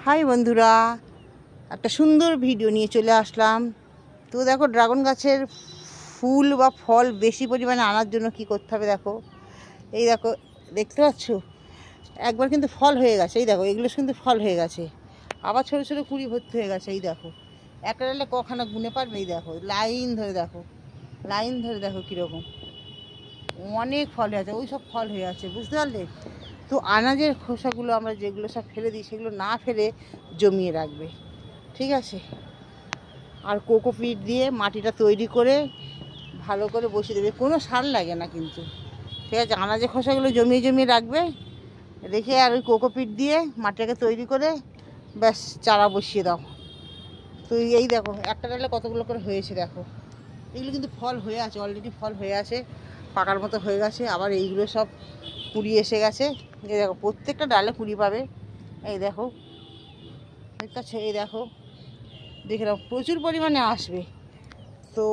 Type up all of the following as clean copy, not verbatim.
High বন্ধুরা, একটা সুন্দর ভিডিও নিয়ে চলে আসলাম। তো দেখো, ড্রাগন গাছের ফুল বা ফল বেশি পরিমাণে আনার জন্য কি করতে হবে দেখো। এই দেখো, দেখতে পাচ্ছ একবার কিন্তু ফল হয়ে গেছে। এই দেখো, এগুলো কিন্তু ফল হয়ে গেছে, আবার ছোটো ছোটো কুড়ি ভর্তি হয়ে গেছে। এই দেখো, একটা ডালে কখানা গুনে পারবে। এই দেখো, লাইন ধরে দেখো, লাইন ধরে দেখো কীরকম অনেক ফল হয়ে আছে। ওই সব ফল হয়ে আছে, বুঝতে পারলে? তো আনাজের খোসাগুলো আমরা যেগুলো সব ফেলে দিই, সেগুলো না ফেলে জমিয়ে রাখবে, ঠিক আছে? আর কোকোপিট দিয়ে মাটিটা তৈরি করে ভালো করে বসিয়ে দেবে, কোনো সার লাগে না কিন্তু, ঠিক আছে? আনাজের খোসাগুলো জমিয়ে জমিয়ে রাখবে, রেখে আর ওই কোকোপিট দিয়ে মাটিটাকে তৈরি করে ব্যাস চারা বসিয়ে দাও। তো এই দেখো, একটা ডালে কতগুলো করে হয়েছে দেখো। এগুলো কিন্তু ফল হয়ে আছে, অলরেডি ফল হয়ে আছে, পাকার মতো হয়ে গেছে। আবার এইগুলো সব কুড়ি এসে গেছে। এই দেখো, প্রত্যেকটা ডালে কুড়ি পাবে। এই দেখো, দেখতে পাচ্ছ? এই দেখো, দেখে নাও, প্রচুর পরিমাণে আসবে। তো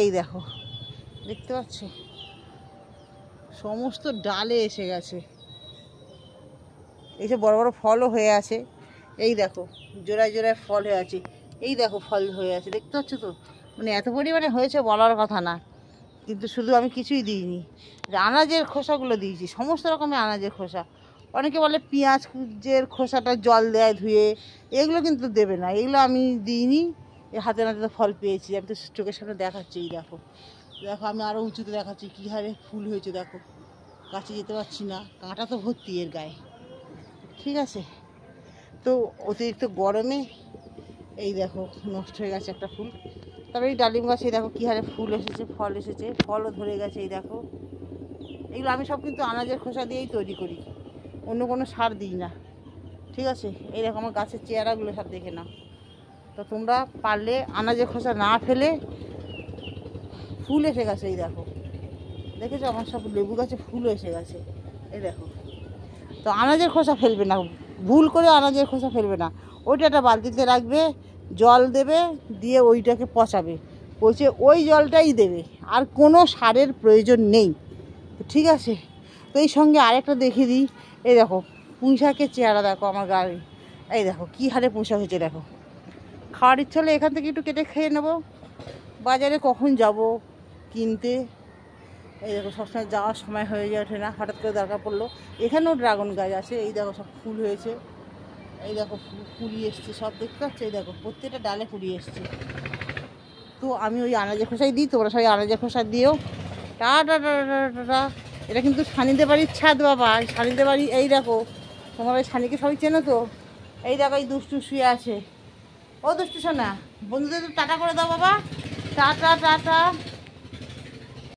এই দেখো, দেখতে পাচ্ছ সমস্ত ডালে এসে গেছে। এই যে বড় বড় ফলও হয়ে আছে। এই দেখো, জোড়ায় জোড়ায় ফল হয়ে আছে। এই দেখো, ফল হয়ে আছে, দেখতে পাচ্ছ তো? মানে এত পরিমাণে হয়েছে বলার কথা না। কিন্তু শুধু আমি কিছুই দিইনি, আনাজের খোসাগুলো দিয়েছি, সমস্ত রকমের আনাজের খোসা। অনেকে বলে পেঁয়াজের খোসাটা জল দেয় ধুয়ে, এগুলো কিন্তু দেবে না, এগুলো আমি দিইনি। হাতে নাতে তো ফল পেয়েছি, আমি তো চোখের সামনে দেখাচ্ছি। এই দেখো, দেখো, আমি আরও উঁচুতে দেখাচ্ছি কী হারে ফুল হয়েছে দেখো। কাছে যেতে পারছি না, কাঁটা তো ভর্তি এর গায়ে, ঠিক আছে? তো অতিরিক্ত গরমে এই দেখো নষ্ট হয়ে গেছে একটা ফুল। তারপরে এই ডালিম গাছে দেখো কী হারে ফুল এসেছে, ফল এসেছে, ফলও ধরে গেছে। এই দেখো, এগুলো আমি সব কিন্তু আনাজের খোসা দিয়েই তৈরি করি, অন্য কোনো সার দিই না, ঠিক আছে? এই দেখো, আমার গাছের চেহারাগুলো সব দেখে নাও। তো তোমরা পারলে আনাজের খোসা না ফেলে, ফুল এসে গেছে। এই দেখো, দেখেছো আমার সব লেবু গাছে ফুলও এসে গেছে। এই দেখো, তো আনাজের খোসা ফেলবে না, ভুল করে আনাজের খোসা ফেলবে না। ওইটা একটা বালতিতে রাখবে, জল দেবে, দিয়ে ওইটাকে পচাবে, পচে ওই জলটাই দেবে, আর কোনো সারের প্রয়োজন নেই, ঠিক আছে? তো এই সঙ্গে আরেকটা দেখিয়ে দিই। এই দেখো, পুঁই শাকের চেহারা দেখো আমার গায়ে। এই দেখো কী হারে পুঁই শাক হয়েছে দেখো। খাওয়ার ইচ্ছা হলে এখান থেকে একটু কেটে খেয়ে নেবো। বাজারে কখন যাব কিনতে? এই দেখো, সবসময় যাওয়ার সময় হয়ে যায় ওঠে না, হঠাৎ করে দরকার পড়লো। এখানেও ড্রাগন গাছ আছে। এই দেখো, সব ফুল হয়েছে। এই দেখো, কুড়ি এসছে সব, দেখতে পাচ্ছ? এই দেখো, প্রত্যেকটা ডালে কুড়ি এসছে। তো আমি ওই আনাজের খোসাই দিই, তোমরা সবাই আনাজের খোসা দিও। Tata tata tata. এটা কিন্তু সানিদের বাড়ির ছাদ বাবা, সানিদের বাড়ি। এই দেখো, তোমার ওই সানিকে সবাই চেনো তো? এই দেখো, এই দুষ্টু শুয়ে আছে। ও দুষ্টু সোনা, বন্ধুদের তো টাটা করে দাও বাবা, টাটা টাটা।